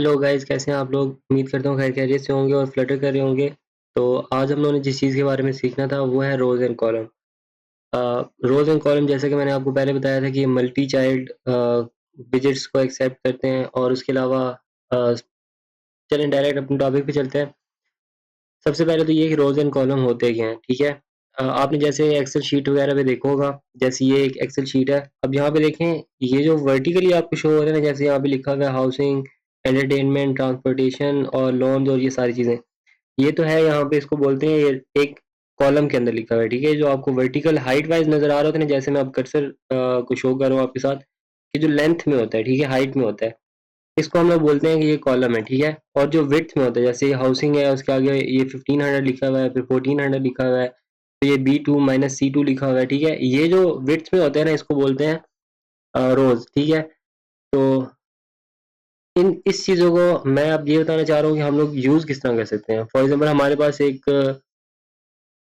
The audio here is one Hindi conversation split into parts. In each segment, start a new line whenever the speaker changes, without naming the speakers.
हेलो गाइस, कैसे हैं आप लोग? उम्मीद करता हूँ खैर खैरियत से होंगे और फ्लटर कर रहे होंगे। तो आज हम लोगों ने जिस चीज़ के बारे में सीखना था वो है rows and column. Rows and column जैसा कि मैंने आपको पहले बताया था कि मल्टी चाइल्ड विजेट्स को एक्सेप्ट करते हैं और उसके अलावा अ, चलें डायरेक्ट अपने टॉपिक पे चलते हैं। सबसे पहले तो ये कि रोज़ एंड कॉलम होते क्या हैं, ठीक है? आपने जैसे एक्सेल शीट वगैरह पे देखा होगा, जैसे ये एक एक्सेल शीट है। अब यहाँ पे देखें, ये जो वर्टिकली आपको शो हो रहा है ना, जैसे यहाँ पे लिखा हुआ है हाउसिंग, एंटरटेनमेंट, ट्रांसपोर्टेशन और लोन्स और ये सारी चीज़ें। ये तो है, यहाँ पे इसको बोलते हैं, ये एक कॉलम के अंदर लिखा हुआ है, ठीक है? जो आपको वर्टिकल हाइट वाइज नज़र आ रहा होता है ना, जैसे मैं अब कर्सर को शो कर रहा हूँ आपके साथ, कि जो लेंथ में होता है, ठीक है, हाइट में होता है, इसको हम लोग बोलते हैं कि ये कॉलम है, ठीक है? और जो विड्थ में होता है, जैसे ये हाउसिंग है, उसके आगे ये 1500 लिखा हुआ है, फिर 1400 लिखा हुआ है, तो ये B2 माइनस C2 लिखा हुआ है, ठीक है? ये जो विड्थ में होता है ना, इसको बोलते हैं रोज, ठीक है? तो इन इस चीज़ों को मैं अब ये बताना चाह रहा हूँ कि हम लोग यूज़ किस तरह कर सकते हैं। फॉर एग्जाम्पल हमारे पास एक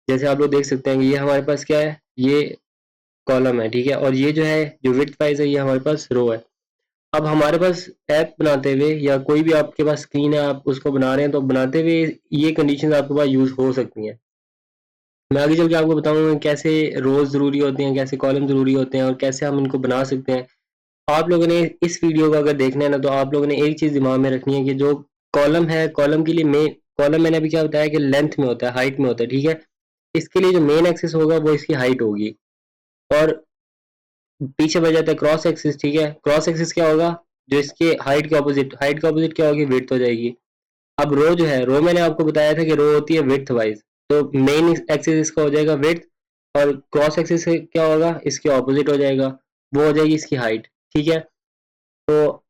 जैसे आप लोग देख सकते हैं कि ये हमारे पास क्या है, ये कॉलम है, ठीक है? और ये जो है, जो विड्थ वाइज है, ये हमारे पास रो है। अब हमारे पास ऐप बनाते हुए या कोई भी आपके पास स्क्रीन है, आप उसको बना रहे हैं, तो बनाते हुए ये कंडीशंस आपके पास यूज़ हो सकती हैं। मैं आगे चल के आपको बताऊंगा कैसे रोज ज़रूरी होते हैं, कैसे कॉलम ज़रूरी होते हैं और कैसे हम इनको बना सकते हैं। आप लोगों ने इस वीडियो को अगर देखना है ना, तो आप लोगों ने एक चीज़ दिमाग में रखनी है कि जो कॉलम है, कॉलम के लिए मेन कॉलम मैंने अभी क्या बताया कि लेंथ में होता है, हाइट में होता है, ठीक है? इसके लिए जो मेन एक्सिस होगा वो इसकी हाइट होगी और पीछे बच जाता है क्रॉस एक्सिस, ठीक है? क्रॉस एक्सिस क्या होगा? जो इसके हाइट के ऑपोजिट क्या होगी? विड्थ हो जाएगी। अब रो जो है, रो मैंने आपको बताया था कि रो होती है विड्थ वाइज, तो मेन एक्सिस इसका हो जाएगा विड्थ और क्रॉस एक्सिस क्या होगा? इसके ऑपोजिट हो जाएगा, वो हो जाएगी इसकी हाइट, ठीक है? तो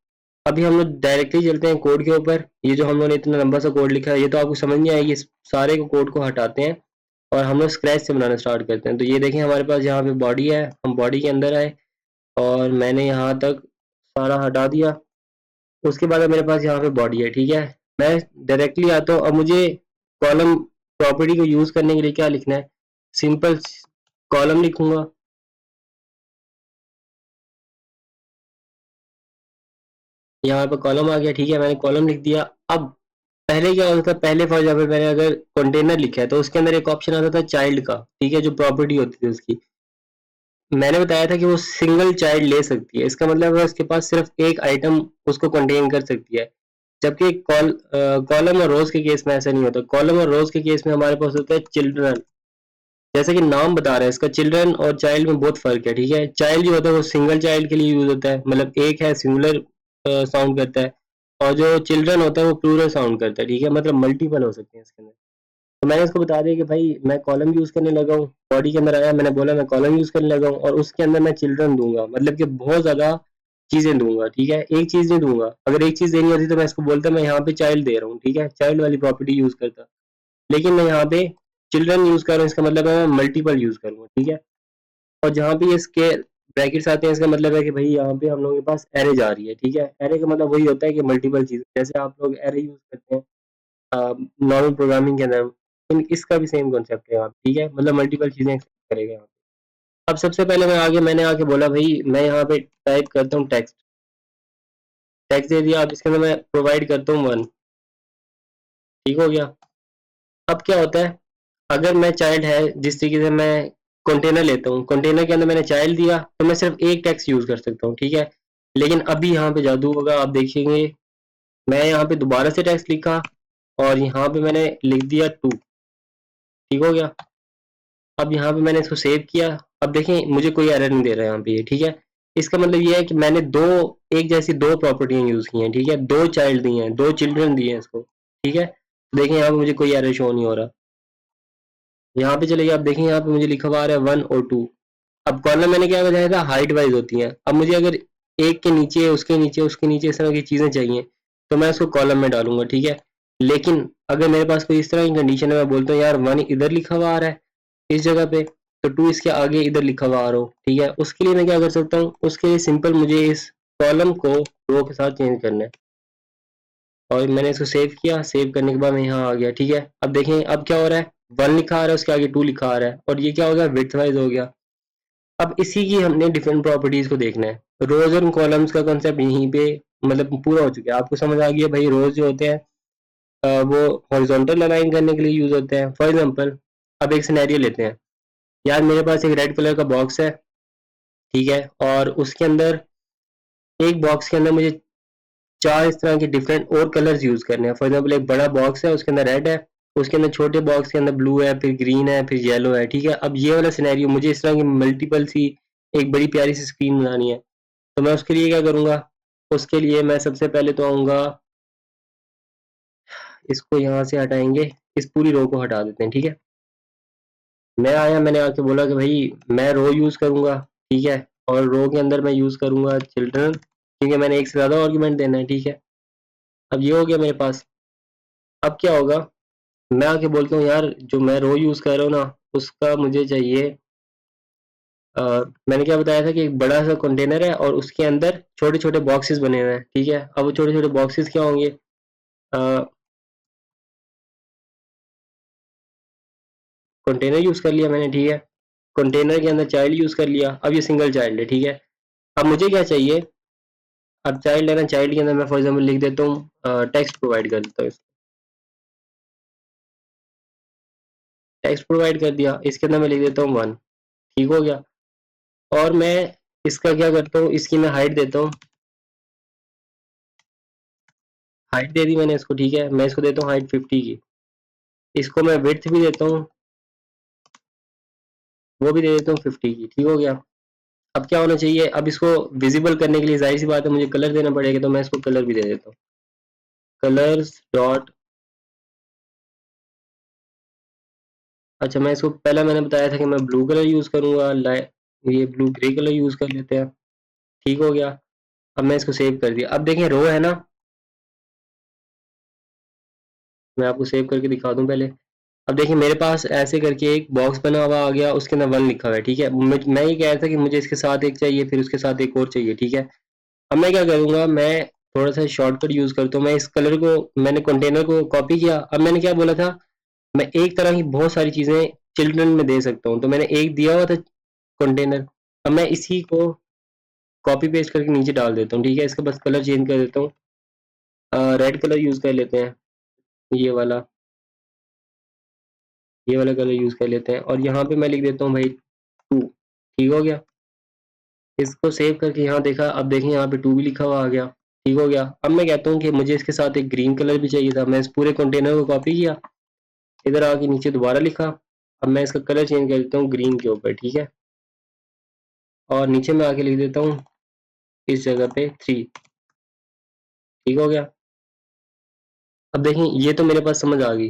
अभी हम लोग डायरेक्टली चलते हैं कोड के ऊपर। ये जो हम लोगों ने इतना लंबा सा कोड लिखा है, ये तो आपको समझ नहीं आएगी, इस सारे को कोड को हटाते हैं और हम लोग स्क्रैच से बनाना स्टार्ट करते हैं। तो ये देखें, हमारे पास यहाँ पे बॉडी है, हम बॉडी के अंदर आए और मैंने यहाँ तक सारा हटा दिया। उसके बाद अब मेरे पास यहाँ पे बॉडी है, ठीक है? मैं डायरेक्टली आता हूँ। अब मुझे कॉलम प्रॉपर्टी को यूज करने के लिए क्या लिखना है? सिंपल कॉलम लिखूंगा। यहाँ पे कॉलम आ गया, ठीक है? मैंने कॉलम लिख दिया। अब पहले क्या होता था, पहले फॉर एग्जाम्पल मैंने अगर कंटेनर लिखा है तो उसके अंदर एक ऑप्शन आता था चाइल्ड का, ठीक है? जो प्रॉपर्टी होती थी उसकी, मैंने बताया था कि वो सिंगल चाइल्ड ले सकती है। इसका मतलब है उसके पास सिर्फ एक आइटम उसको कंटेन कर सकती है। जबकि कॉलम और रोज के केस में ऐसा नहीं होता। कॉलम और रोज के केस में हमारे पास होता है चिल्ड्रन। जैसे कि नाम बता रहा है इसका, चिल्ड्रन और चाइल्ड में बहुत फर्क है, ठीक है? चाइल्ड जो होता है वो सिंगल चाइल्ड के लिए यूज होता है, मतलब एक है, सिंगुलर साउंड करता है। और जो चिल्ड्रन होता है वो प्लूरल साउंड करता है, ठीक है? मतलब मल्टीपल हो सकते हैं इसके अंदर। तो मैंने उसको बता दिया कि भाई मैं कॉलम यूज करने लगा हूँ। बॉडी के अंदर आया, मैंने बोला मैं कॉलम यूज करने लगा हूँ और उसके अंदर मैं चिल्ड्रन दूंगा, मतलब कि बहुत ज्यादा चीजें दूंगा, ठीक है? एक चीज नहीं दूंगा। अगर एक चीज देनी होती तो मैं इसको बोलता मैं यहाँ पे चाइल्ड दे रहा हूँ, ठीक है? चाइल्ड वाली प्रॉपर्टी यूज करता। लेकिन मैं यहाँ पे चिल्ड्रन यूज कर रहा हूँ, इसका मतलब है मैं मल्टीपल यूज करूंगा, ठीक है? और जहाँ पे ये स्केयर ब्रैकेट्स आते हैं, इसका मतलब है कि भाई यहाँ पे हम लोगों के पास एरे जा रही है, ठीक है? एरे का मतलब वही होता है कि मल्टीपल चीज, जैसे आप लोग एरे यूज करते हैं नॉर्मल प्रोग्रामिंग के अंदर, इसका भी सेम कॉन्सेप्ट है यहाँ पे, ठीक है? मतलब मल्टीपल चीजें एक्सेप्ट करेगा यहाँ पे। अब सबसे पहले मैंने आके बोला भाई मैं यहाँ पे टाइप करता हूँ टेक्स्ट। टेक्स्ट दे दिया। अब इसके अंदर मैं प्रोवाइड करता हूँ 1, ठीक हो गया? अब क्या होता है, अगर मैं चाइल्ड है, जिस तरीके से मैं कंटेनर लेता हूँ, कंटेनर के अंदर मैंने चाइल्ड दिया तो मैं सिर्फ एक टेक्स्ट यूज कर सकता हूँ, ठीक है? लेकिन अभी यहाँ पे जादू होगा, आप देखेंगे। मैं यहाँ पे दोबारा से टेक्स्ट लिखा और यहाँ पे मैंने लिख दिया 2, ठीक हो गया? अब यहाँ पे मैंने इसको सेव किया। अब देखें मुझे कोई एरर नहीं दे रहा है यहाँ पे ये, ठीक है? इसका मतलब ये है कि मैंने दो एक जैसी दो प्रॉपर्टियां यूज की हैं, ठीक है? दो चाइल्ड दिए हैं, दो चिल्ड्रन दिए हैं इसको, ठीक है? देखें यहाँ पे मुझे कोई एरर शो नहीं हो रहा। यहाँ पे चलिए, आप देखें यहाँ पे मुझे लिखा हुआ आ रहा है 1 और 2। अब कॉलम मैंने क्या बताया था, हाइट वाइज होती हैं। अब मुझे अगर एक के नीचे, उसके नीचे, उसके नीचे इस तरह की चीजें चाहिए तो मैं उसको कॉलम में डालूंगा, ठीक है? लेकिन अगर मेरे पास कोई इस तरह की कंडीशन है, मैं बोलता हूँ यार 1 इधर लिखा हुआ आ रहा है इस जगह पे, तो 2 इसके आगे इधर लिखा हुआ आ रहा हो, ठीक है? उसके लिए मैं क्या कर सकता हूँ, उसके लिए सिंपल मुझे इस कॉलम को रो के साथ चेंज करना है। और मैंने इसको सेव किया। सेव करने के बाद मैं यहाँ आ गया, ठीक है? अब देखें अब क्या हो रहा है, 1 लिखा आ रहा है, उसके आगे 2 लिखा आ रहा है और ये क्या हो गया, विड्थ वाइज हो गया। अब इसी की हमने डिफरेंट प्रॉपर्टीज को देखना है। रोज और कॉलम्स का कॉन्सेप्ट यहीं पे मतलब पूरा हो चुका है, आपको समझ आ गया भाई रोज जो होते हैं वो हॉरिजॉन्टल अलाइन करने के लिए यूज होते हैं। फॉर एग्जांपल अब एक सिनेरियो लेते हैं, यार मेरे पास एक रेड कलर का बॉक्स है, ठीक है, और उसके अंदर एक बॉक्स के अंदर मुझे चार इस तरह के डिफरेंट और कलर्स यूज करने हैं। फॉर एग्जांपल एक बड़ा बॉक्स है, उसके अंदर रेड है, उसके अंदर छोटे बॉक्स के अंदर ब्लू है, फिर ग्रीन है, फिर येलो है, ठीक है। अब ये वाला सिनेरियो मुझे इस तरह की मल्टीपल सी एक बड़ी प्यारी सी स्क्रीन बनानी है, तो मैं उसके लिए क्या करूंगा? उसके लिए मैं सबसे पहले तो आऊंगा, इसको यहाँ से हटाएंगे, इस पूरी रो को हटा देते हैं, ठीक है। मैं आया, मैंने आके बोला कि भाई मैं रो यूज करूंगा, ठीक है, और रो के अंदर मैं यूज करूंगा चिल्ड्रन, क्योंकि मैंने एक से ज्यादा आर्गुमेंट देना है, ठीक है। अब ये हो गया मेरे पास। अब क्या होगा? मैं आके बोलता हूँ यार जो मैं रो यूज कर रहा हूँ ना, उसका मुझे चाहिए अ, मैंने क्या बताया था कि एक बड़ा सा कंटेनर है और उसके अंदर छोटे छोटे बॉक्सेस बने हुए हैं, ठीक है। अब वो छोटे छोटे बॉक्सेस क्या होंगे? कंटेनर यूज कर लिया मैंने, ठीक है। कंटेनर के अंदर चाइल्ड यूज कर लिया, अब ये सिंगल चाइल्ड है, ठीक है। अब मुझे क्या चाहिए? अब चाइल्ड है ना, चाइल्ड के अंदर मैं फॉर एग्जाम्पल लिख देता हूँ टेक्स्ट प्रोवाइड कर देता हूँ, टेक्स्ट प्रोवाइड कर दिया, इसके अंदर मैं लिख देता हूँ 1, ठीक हो गया। और मैं इसका क्या करता हूँ, इसकी मैं हाइट देता हूँ, हाइट दे दी मैंने इसको, ठीक है। मैं इसको देता हूँ हाइट 50 की, इसको मैं विड्थ भी देता हूँ, वो भी दे देता हूँ 50 की, ठीक हो गया। अब क्या होना चाहिए? अब इसको विजिबल करने के लिए जाहिर सी बात है मुझे कलर देना पड़ेगा, तो मैं इसको कलर भी दे देता हूँ, कलर्स डॉट। अच्छा, मैं इसको पहले मैंने बताया था कि मैं ब्लू कलर यूज करूंगा, ये ब्लू ग्रे कलर यूज कर लेते हैं, ठीक हो गया। अब मैं इसको सेव कर दिया। अब देखें रो है ना, मैं आपको सेव करके दिखा दूं पहले। अब देखिए मेरे पास ऐसे करके एक बॉक्स बना हुआ आ गया, उसके अंदर 1 लिखा हुआ है, ठीक है। मैं ये कह रहा था कि मुझे इसके साथ एक चाहिए, फिर उसके साथ एक और चाहिए, ठीक है। अब मैं क्या करूंगा, मैं थोड़ा सा शॉर्टकट यूज करता हूँ। मैं इस कलर को, मैंने कंटेनर को कॉपी किया। अब मैंने क्या बोला था, मैं एक तरह की बहुत सारी चीजें चिल्ड्रन में दे सकता हूँ, तो मैंने एक दिया हुआ था कंटेनर। अब मैं इसी को कॉपी पेस्ट करके नीचे डाल देता हूँ, ठीक है। इसका बस कलर चेंज कर देता हूँ, रेड कलर यूज कर लेते हैं, ये वाला, ये वाला कलर यूज कर लेते हैं, और यहाँ पे मैं लिख देता हूँ भाई 2, ठीक हो गया। इसको सेव करके यहाँ देखा, अब देखें यहाँ पे 2 भी लिखा हुआ आ गया, ठीक हो गया। अब मैं कहता हूँ कि मुझे इसके साथ एक ग्रीन कलर भी चाहिए था, मैं इस पूरे कंटेनर को कॉपी किया, इधर आके नीचे दोबारा लिखा। अब मैं इसका कलर चेंज कर देता हूँ ग्रीन के ऊपर, ठीक है, और नीचे मैं आके लिख देता हूँ इस जगह पे 3, ठीक हो गया। अब देखें ये तो मेरे पास समझ आ गई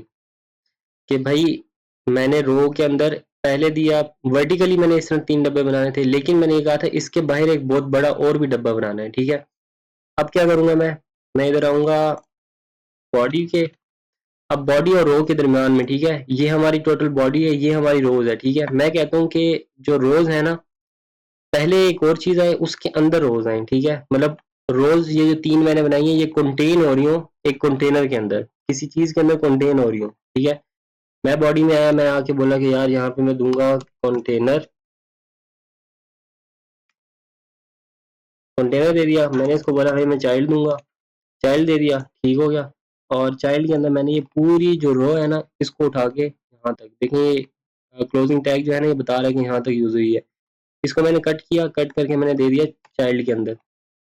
कि भाई मैंने रो के अंदर पहले दिया, वर्टिकली मैंने इस तरह 3 डब्बे बनाने थे, लेकिन मैंने ये कहा था इसके बाहर एक बहुत बड़ा और भी डब्बा बनाना है, ठीक है। अब क्या करूंगा मैं इधर आऊंगा बॉडी के, अब बॉडी और रो के दरमियान में, ठीक है, ये हमारी टोटल बॉडी है, ये हमारी रोज है, ठीक है। मैं कहता हूँ कि जो रोज है ना, पहले एक और चीज आए, उसके अंदर रोज आए, ठीक है। मतलब रोज ये जो 3 मैंने बनाई है, ये कंटेन हो रही हो एक कंटेनर के अंदर, किसी चीज के अंदर कंटेन हो रही हो, ठीक है। मैं बॉडी में आया, मैं आके बोला कि यार यहाँ पे मैं दूंगा कंटेनर, कंटेनर दे दिया। मैंने इसको बोला भाई मैं चाइल्ड दूंगा, चाइल्ड दे दिया, ठीक हो गया। और चाइल्ड के अंदर मैंने ये पूरी जो रो है ना, इसको उठा के यहाँ तक देखिए, क्लोजिंग टैग जो है ना ये बता रहा है कि यहाँ तक यूज हुई है। इसको मैंने कट किया, कट करके मैंने दे दिया चाइल्ड के अंदर,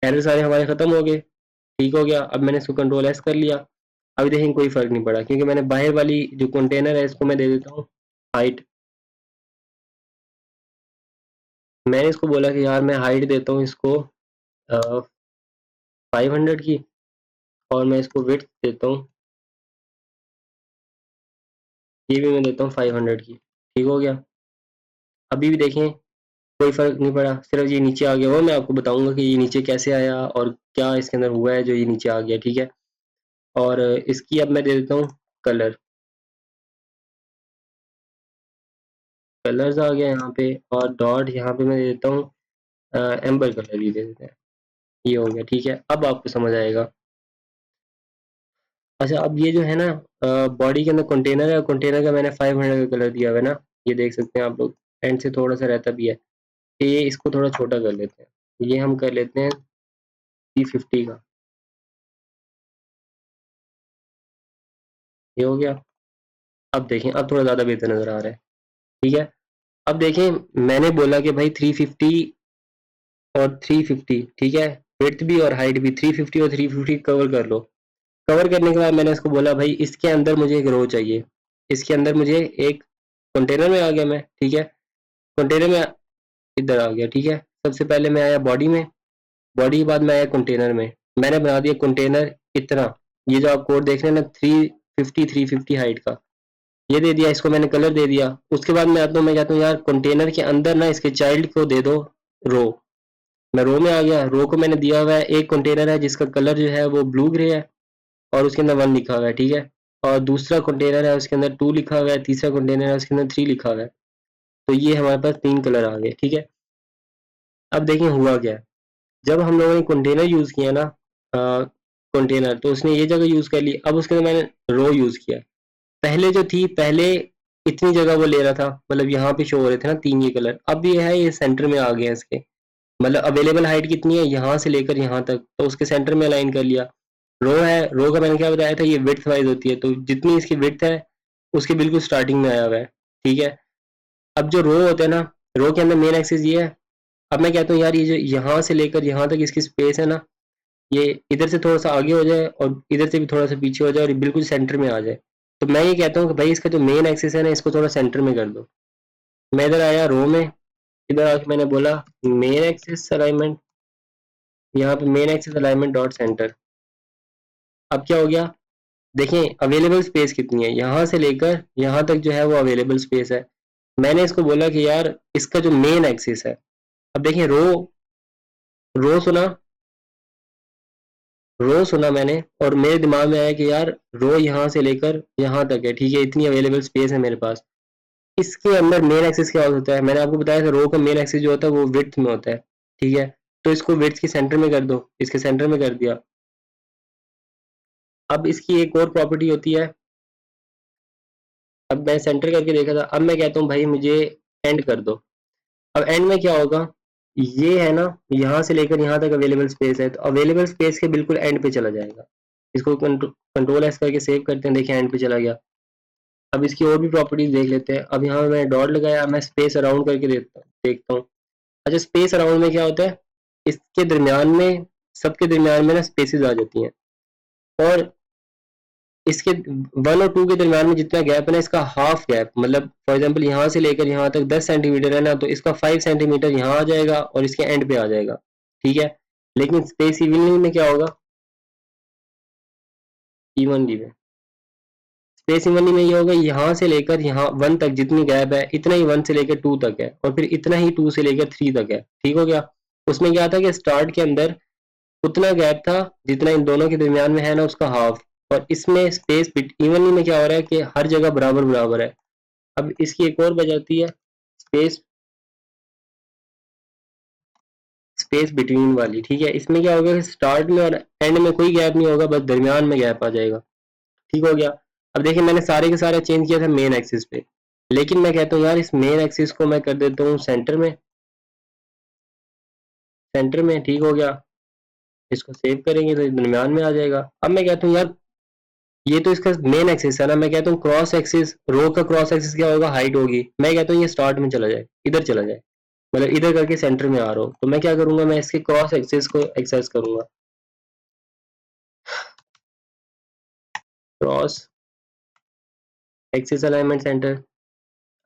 एरर सारे हमारे खत्म हो गए, ठीक हो गया। अब मैंने इसको कंट्रोल एस कर लिया। अभी देखें कोई फर्क नहीं पड़ा, क्योंकि मैंने बाहर वाली जो कंटेनर है इसको मैं दे देता हूँ हाइट। मैंने इसको बोला कि यार मैं हाइट देता हूँ इसको 500 की, और मैं इसको विड्थ देता हूँ, ये भी मैं देता हूँ 500 की, ठीक हो गया। अभी भी देखें कोई फर्क नहीं पड़ा, सिर्फ ये नीचे आ गया, वो मैं आपको बताऊंगा कि ये नीचे कैसे आया और क्या इसके अंदर हुआ है जो ये नीचे आ गया, ठीक है। और इसकी अब मैं दे देता हूँ कलर, कलर्स आ गया यहाँ पे, और डॉट यहाँ पे मैं दे देता हूँ एम्बर कलर भी दे देते हैं, ये हो गया, ठीक है। अब आपको समझ आएगा। अच्छा, अब ये जो है ना बॉडी के अंदर कंटेनर है, कंटेनर का मैंने 500 का कलर दिया हुआ है ना, ये देख सकते हैं आप लोग, एंड से थोड़ा सा रहता भी है, तो ये इसको थोड़ा छोटा कर लेते हैं, ये हम कर लेते हैं 350 का, ये हो गया। अब देखें, अब थोड़ा ज़्यादा बेहतर नज़र आ रहा है, ठीक है। अब देखें, मैंने बोला कि भाई 350 और 350, ठीक है, विड्थ भी और हाइट भी 350 और 350 कवर कर लो। कवर करने के बाद मैंने इसको बोला भाई इसके अंदर मुझे एक रो चाहिए, इसके अंदर मुझे एक कंटेनर में आ गया मैं, ठीक है, कंटेनर में इधर आ गया, ठीक है। सबसे पहले मैं आया बॉडी में, बॉडी के बाद मैं आया कंटेनर में, मैंने बना दिया कंटेनर इतना, ये जो आप कोड देख रहे हैं ना 350 हाइट का, ये दे दिया, इसको मैंने कलर दे दिया। उसके बाद मैं आता हूँ, मैं कहता हूँ यार कंटेनर के अंदर ना इसके चाइल्ड को दे दो रो, मैं रो में आ गया, रो को मैंने दिया हुआ है, एक कंटेनर है जिसका कलर जो है वो ब्लू ग्रे है और उसके अंदर 1 लिखा हुआ है, ठीक है, और दूसरा कंटेनर है उसके अंदर 2 लिखा हुआ है, तीसरा कंटेनर है उसके अंदर 3 लिखा हुआ है। तो ये हमारे पास 3 कलर आ गए, ठीक है। अब देखिए हुआ क्या है, जब हम लोगों ने कंटेनर यूज़ किया ना, कंटेनर, तो उसने ये जगह यूज़ कर ली, अब उसके अंदर मैंने रो यूज़ किया। पहले जो थी, पहले इतनी जगह वो ले रहा था, मतलब यहाँ पे शो हो रहे थे ना 3 ये कलर, अब ये है ये सेंटर में आ गया इसके, मतलब अवेलेबल हाइट कितनी है यहाँ से लेकर यहाँ तक, तो उसके सेंटर में अलाइन कर लिया। रो है, रो का मैंने क्या बताया था, ये विड्थ वाइज होती है, तो जितनी इसकी विड्थ है उसके बिल्कुल स्टार्टिंग में आया हुआ है, ठीक है। अब जो रो होता है ना, रो के अंदर मेन एक्सिस ये है। अब मैं कहता हूँ यार ये जो यहाँ से लेकर यहाँ तक इसकी स्पेस है ना, ये इधर से थोड़ा सा आगे हो जाए और इधर से भी थोड़ा सा पीछे हो जाए और ये बिल्कुल सेंटर में आ जाए। तो मैं ये कहता हूँ कि भाई इसका जो मेन एक्सिस है ना, इसको थोड़ा सेंटर में कर दो। मैं इधर आया रो में, इधर आके मैंने बोला मेन एक्सिस अलाइनमेंट, यहाँ पे main axis alignment dot centre. अब क्या हो गया, देखें अवेलेबल स्पेस कितनी है, यहाँ से लेकर यहाँ तक जो है वो अवेलेबल स्पेस है। मैंने इसको बोला कि यार इसका जो मेन एक्सिस है, अब देखें रो, रो सुना, रो सुना मैंने, और मेरे दिमाग में आया कि यार रो यहाँ से लेकर यहाँ तक है, ठीक है, इतनी अवेलेबल स्पेस है मेरे पास। इसके अंदर मेन एक्सिस क्या होता है, मैंने आपको बताया था रो का मेन एक्सिस जो होता है वो विड्थ में होता है, ठीक है। तो इसको विड्थ के सेंटर में कर दो, इसके सेंटर में कर दिया। अब इसकी एक और प्रॉपर्टी होती है, अब मैं सेंटर करके देखा था, अब मैं कहता हूँ भाई मुझे एंड कर दो। अब एंड में क्या होगा, ये है ना, यहाँ से लेकर यहाँ तक अवेलेबल स्पेस है, तो अवेलेबल स्पेस के बिल्कुल एंड पे चला जाएगा। इसको कंट्रोल एस करके सेव करते हैं, देखिए एंड पे चला गया। अब इसकी और भी प्रॉपर्टीज देख लेते हैं। अब यहाँ मैं डॉट लगाया, मैं स्पेस अराउंड करके देखता हूँ। अच्छा, स्पेस अराउंड में क्या होता है, इसके दरमियान में, सबके दरमियान में ना स्पेसेस आ जाती हैं, और इसके 1 और 2 के दरमियान में जितना गैप है ना, इसका हाफ गैप, मतलब फॉर एग्जांपल यहाँ से लेकर यहाँ तक 10 सेंटीमीटर है ना, तो इसका 5 सेंटीमीटर यहाँ आ जाएगा और इसके एंड पे आ जाएगा, ठीक है। लेकिन स्पेस इवनली में क्या होगा, इवनली में, स्पेस इवनली में ये होगा, यहाँ से लेकर यहाँ 1 तक जितनी गैप है, इतना ही 1 से लेकर 2 तक है, और फिर इतना ही 2 से लेकर 3 तक है, ठीक हो गया। उसमें क्या था कि स्टार्ट के अंदर उतना गैप था जितना इन दोनों के दरमियान में है ना, उसका हाफ, और इसमें स्पेस इवनली में क्या हो रहा है कि हर जगह बराबर बराबर है। अब इसकी एक और वजह होती है स्पेस, स्पेस बिटवीन वाली, ठीक है। इसमें क्या होगा, स्टार्ट में और एंड में कोई गैप नहीं होगा, बस दरमियान में गैप आ जाएगा, ठीक हो गया। अब देखिए मैंने सारे के सारे चेंज किया था मेन एक्सिस पे, लेकिन मैं कहता हूँ यार इस मेन एक्सिस को मैं कर देता हूँ सेंटर में, सेंटर में, ठीक हो गया। इसको सेव करेंगे तो दरमियान में आ जाएगा। अब मैं कहता हूँ यार ये तो इसका मेन एक्सिस है ना, मैं कहता हूँ क्रॉस एक्सिस, रो का क्रॉस एक्सिस क्या होगा, हाइट होगी। मैं कहता हूँ ये स्टार्ट में चला जाए, इधर चला जाए, मतलब इधर करके सेंटर में आ रहा हो, तो मैं क्या करूंगा, मैं इसके क्रॉस एक्सिस को एक्सेस करूंगा, क्रॉस एक्सिस अलाइनमेंट सेंटर,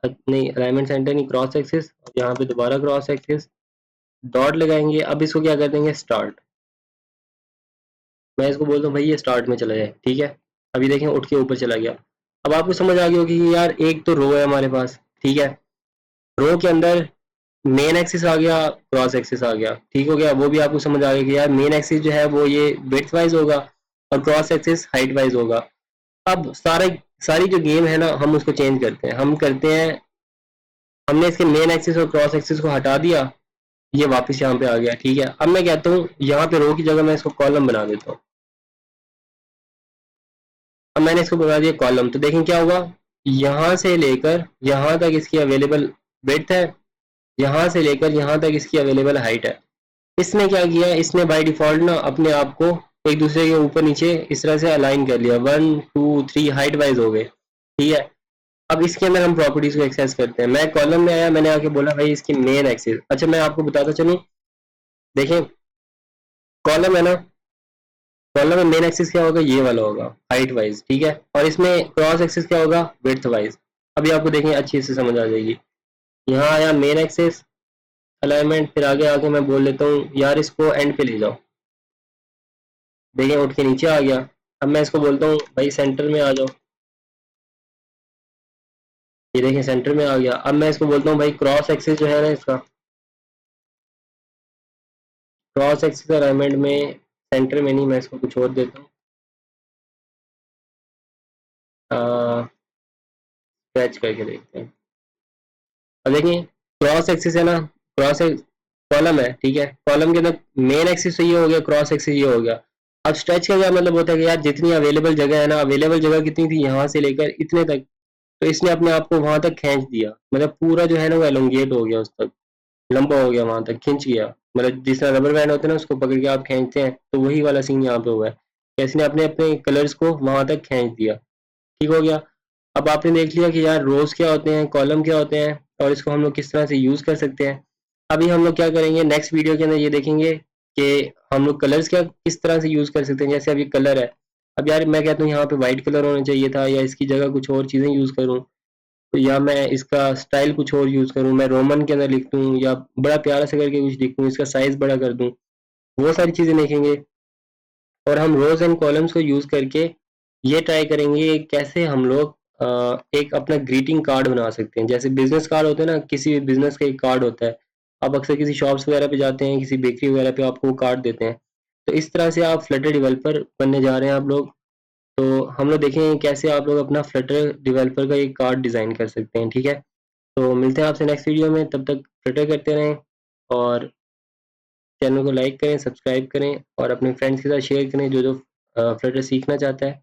नहीं अलाइनमेंट सेंटर नहीं, क्रॉस एक्सिस, यहाँ पे दोबारा क्रॉस एक्सिस, डॉट लगाएंगे। अब इसको क्या कर देंगे, स्टार्ट, मैं इसको बोलता हूँ भाई ये स्टार्ट में चला जाए, ठीक है। अभी देखें उठ के ऊपर चला गया। अब आपको समझ आ गई होगी कि यार एक तो रो है हमारे पास, ठीक है, रो के अंदर मेन एक्सिस आ गया, क्रॉस एक्सिस आ गया, ठीक हो गया। वो भी आपको समझ आ गया कि यार मेन एक्सिस जो है वो ये विड्थ वाइज होगा और क्रॉस एक्सिस हाइट वाइज होगा। अब सारी जो गेम है ना, हम उसको चेंज करते हैं, हम करते हैं, हमने इसके मेन एक्सिस और क्रॉस एक्सिस को हटा दिया, ये वापस यहाँ पे आ गया, ठीक है। अब मैं कहता हूँ यहाँ पे रो की जगह मैं इसको कॉलम बना देता हूँ। अब मैंने इसको बना दिया कॉलम, तो देखें क्या होगा, यहाँ से लेकर यहाँ तक इसकी अवेलेबल विड्थ है, यहाँ से लेकर यहाँ तक इसकी अवेलेबल हाइट है। इसने क्या किया, इसने बाय डिफॉल्ट ना अपने आप को एक दूसरे के ऊपर नीचे इस तरह से अलाइन कर लिया, 1 2 3 हाइट वाइज हो गए, ठीक है। अब इसके अंदर हम प्रॉपर्टीज को एक्सेस करते हैं। मैं कॉलम में आया, मैंने आके बोला भाई इसकी मेन एक्सिस, अच्छा मैं आपको बताता चलूं, देखें कॉलम है ना, कॉलम में मेन एक्सिस क्या होगा, ये वाला होगा हाइट वाइज, ठीक है, और इसमें क्रॉस एक्सिस क्या होगा, विड्थ वाइज। अभी आपको देखें अच्छी से समझ आ जाएगी। यहाँ आया मेन एक्सिस अलाइनमेंट, फिर आगे आके मैं बोल लेता हूँ यार इसको एंड पे ले जाओ, देखिए उठ के नीचे आ गया। अब मैं इसको बोलता हूँ भाई सेंटर में आ जाओ, ये देखिए सेंटर में आ गया। अब मैं इसको बोलता हूँ भाई क्रॉस एक्सिस जो है ना इसका, क्रॉस एक्सिस अलाइनमेंट में सेंटर में नहीं, मैं इसको कुछ और देता हूँ, स्क्रैच करके देखते हैं। अब देखिए क्रॉस एक्सिस है ना, क्रॉस कॉलम है, ठीक है, कॉलम के अंदर मेन एक्सिस तो ये हो गया, क्रॉस एक्सिस ये हो गया। अब स्ट्रेच का क्या मतलब होता है कि यार जितनी अवेलेबल जगह है ना, अवेलेबल जगह कितनी थी, यहाँ से लेकर इतने तक, तो इसने अपने आप को वहां तक खींच दिया, मतलब पूरा जो है ना वो एलोंगेट हो गया, उस तक लंबा हो गया, वहां तक खिंच गया। मतलब जिस तरह रबर बैंड होते हैं ना, उसको पकड़ के आप खींचते हैं, तो वही वाला सीन यहाँ पे हुआ है कि इसने अपने अपने कलर्स को वहां तक खींच दिया, ठीक हो गया। अब आपने देख लिया कि यार रोज क्या होते हैं, कॉलम क्या होते हैं, और इसको हम लोग किस तरह से यूज कर सकते हैं। अभी हम लोग क्या करेंगे नेक्स्ट वीडियो के अंदर, ये देखेंगे कि हम लोग कलर्स क्या किस तरह से यूज कर सकते हैं। जैसे अभी कलर है, अब यार मैं कहता हूँ यहाँ पे व्हाइट कलर होना चाहिए था, या इसकी जगह कुछ और चीजें यूज करूँ, तो या मैं इसका स्टाइल कुछ और यूज करूँ, मैं रोमन के अंदर लिख दूँ, या बड़ा प्यारा से करके कुछ लिख दूँ, इसका साइज बड़ा कर दूँ, वो सारी चीजें देखेंगे। और हम रोज एंड कॉलम्स को यूज करके ये ट्राई करेंगे कैसे हम लोग एक अपना ग्रीटिंग कार्ड बना सकते हैं। जैसे बिजनेस कार्ड होते हैं ना, किसी भी बिजनेस का एक कार्ड होता है, आप अक्सर किसी शॉप्स वगैरह पे जाते हैं, किसी बेकरी वगैरह पे आपको वो कार्ड देते हैं, तो इस तरह से आप फ्लटर डेवलपर बनने जा रहे हैं आप लोग। तो हम लोग देखेंगे कैसे आप लोग अपना फ्लटर डेवलपर का एक कार्ड डिज़ाइन कर सकते हैं, ठीक है। तो मिलते हैं आपसे नेक्स्ट वीडियो में, तब तक फ्लटर करते रहें, और चैनल को लाइक करें, सब्सक्राइब करें, और अपने फ्रेंड्स के साथ शेयर करें जो जो फ्लटर सीखना चाहता है।